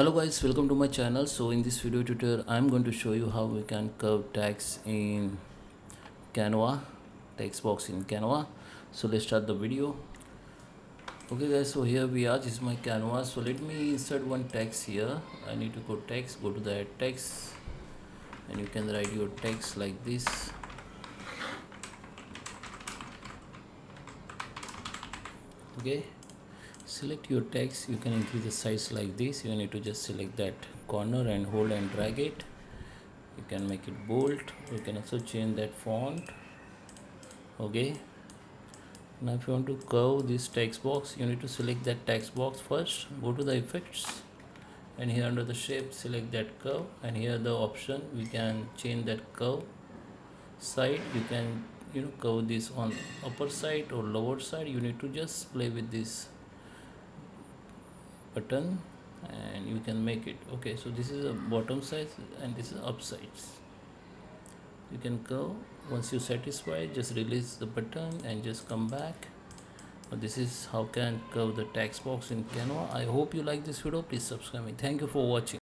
Hello guys, welcome to my channel. So in this video tutorial I'm going to show you how we can curve text in Canva, text box in Canva. So let's start the video. Okay guys, so here we are. This is my Canva. So let me insert one text here. I need to go text, go to the add text, and you can write your text like this. Okay, select your text. You can increase the size like this. You need to just select that corner and hold and drag it. You can make it bold. You can also change that font. Okay, now if you want to curve this text box, you need to select that text box first. Go to the effects, and here under the shape select that curve, and here the option we can change that curve side. You can curve this on upper side or lower side. You need to just play with this button and you can make it. Okay, so this is a bottom side and this is up sides. You can curve. Once you satisfy, just release the button and just come back. This is how can curve the text box in Canva. I hope you like this video. Please subscribe me. Thank you for watching.